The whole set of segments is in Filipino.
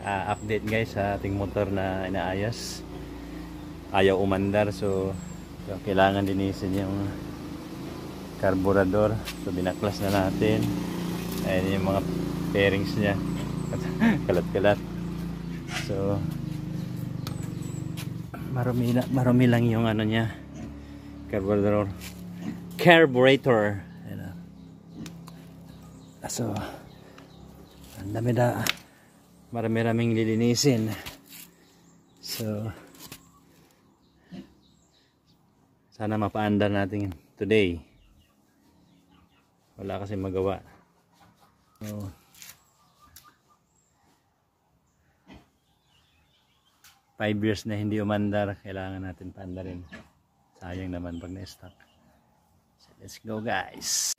update guys sa ating motor na inaayos. Ayaw umandar, so kailangan linisin yung carburetor. So binaklas na natin. Ayan yung mga fairings niya. Kalat-kalat. So marumi lang yung ano niya, carburetor. Ayan. So ang dami na, marami-raming lilinisin. So sana mapaandar natin today. Wala kasi magawa. So 5 years na hindi umandar, kailangan natin paandarin. Sayang naman pag na-stock. So let's go guys.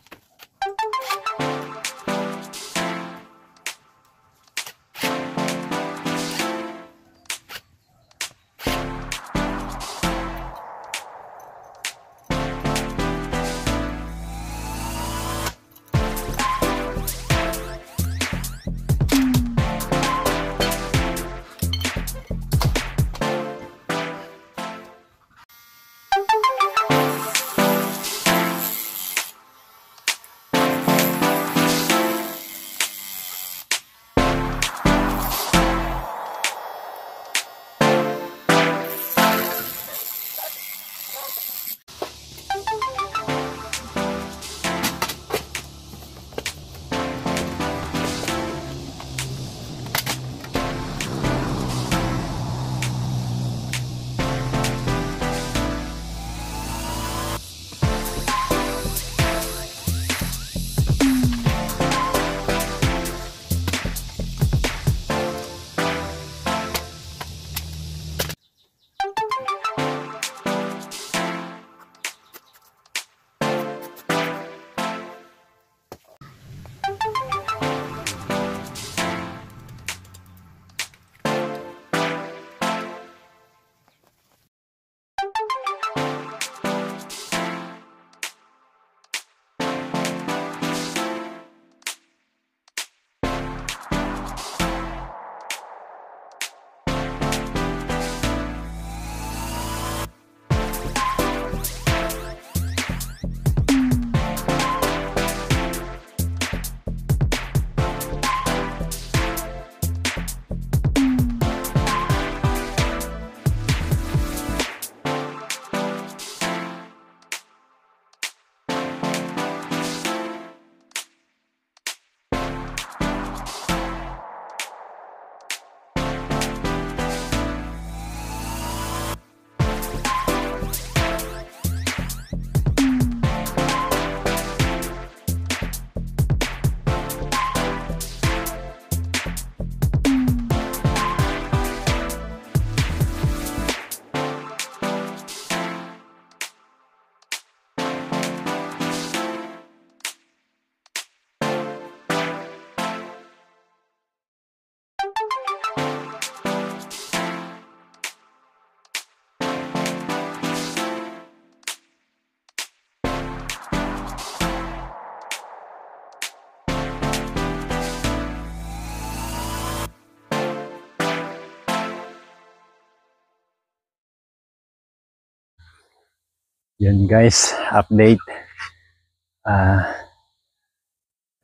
Yan guys, update.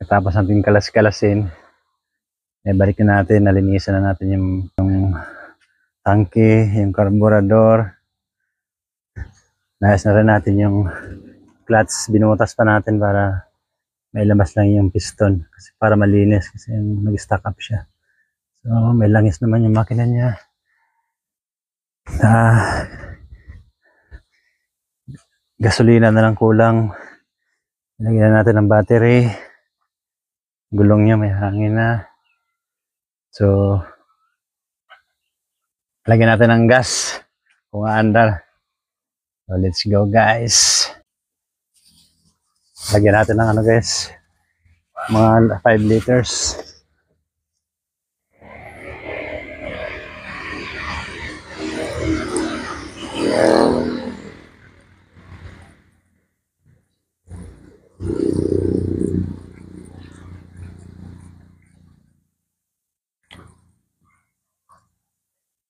Tapos natin kalas-kalasin. Balik na natin, nalinisan na natin yung tangke, yung carburetor. Nayos na rin natin yung clutch. Binutas pa natin para may labas lang yung piston. Kasi para malinis, kasi nag-stack up siya. So may langis naman yung makina niya. Gasolina na lang kulang. Lagyan natin ng battery. Gulong niya may hangin na. So lagyan natin ng gas kung aandar. So let's go guys. Lagyan natin ng ano guys, mga 5 liters.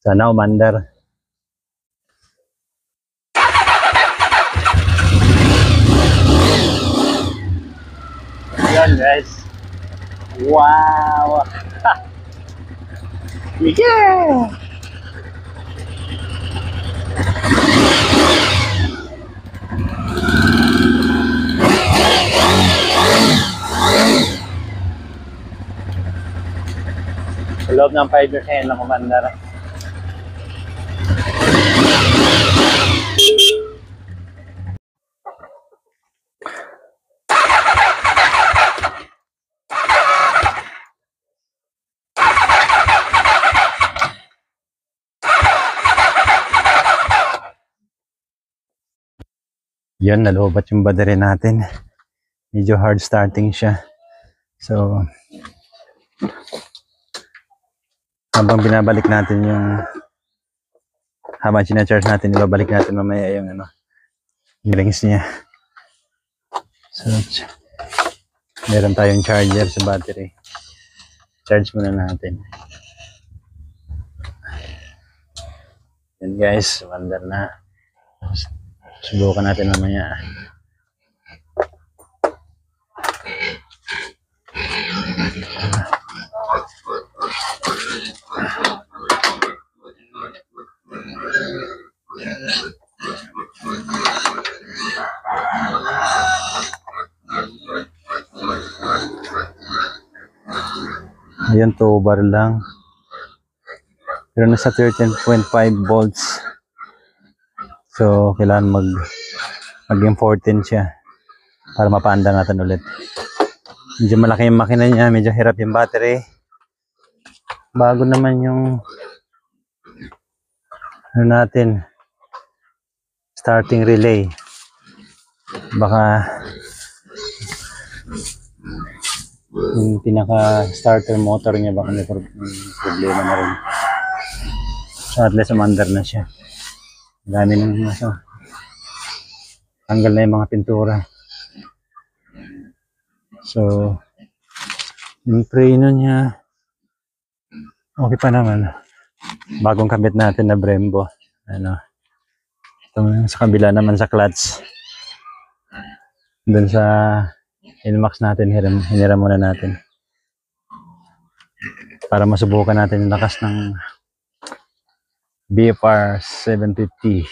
Sana umandar. Ayan guys. Wow! Yeah! Sa loob ng 5 years ngayon lang umandar. Yan, nalobat yung battery natin. Medyo hard starting siya. So, habang binabalik natin yung habang sinacharge natin, ibabalik natin mamaya yung rings niya. So, meron tayong charger sa battery. Charge muna natin. Yan guys, wonder na. Subukan natin mamaya. Ayan, 2 bar lang. Pero nasa 13.5 volts. So, kailangan maging 14 siya para mapaanda natin ulit. Medyo malaki yung makina niya, medyo hirap yung battery. Bago naman yung natin starting relay. Baka yung pinaka starter motor niya baka may problema na rin. So at least umandar na siya. Dami ng tanggal na yung mga pintura. So yung preno niya okay pa naman. Bagong kabit natin na Brembo. Ito sa kabila naman sa clutch. Doon sa Inmax natin, hiniram muna natin. Para masubukan natin yung lakas ng BFR 750.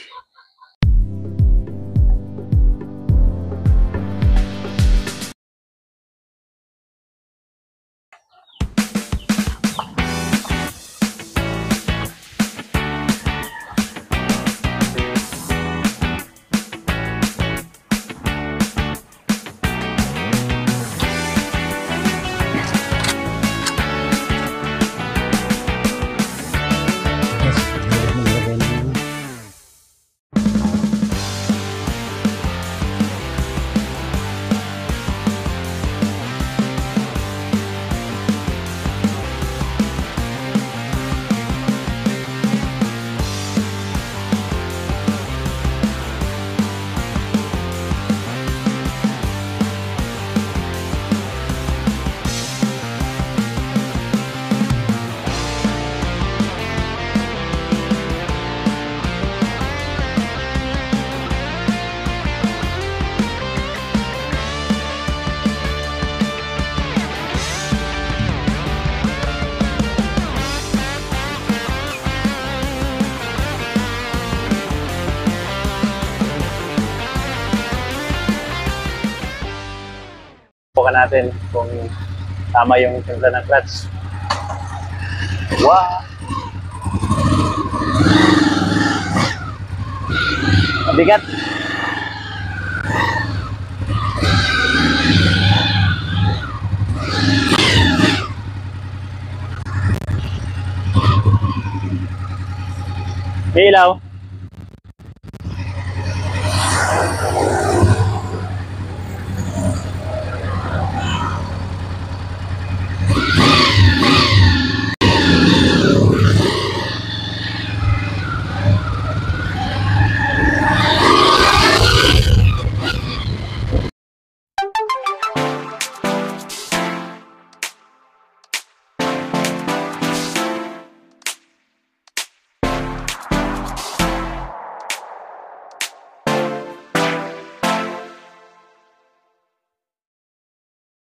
Subukan natin kung tama yung timpla ng clutch. Wow! Mabigat! May ilaw.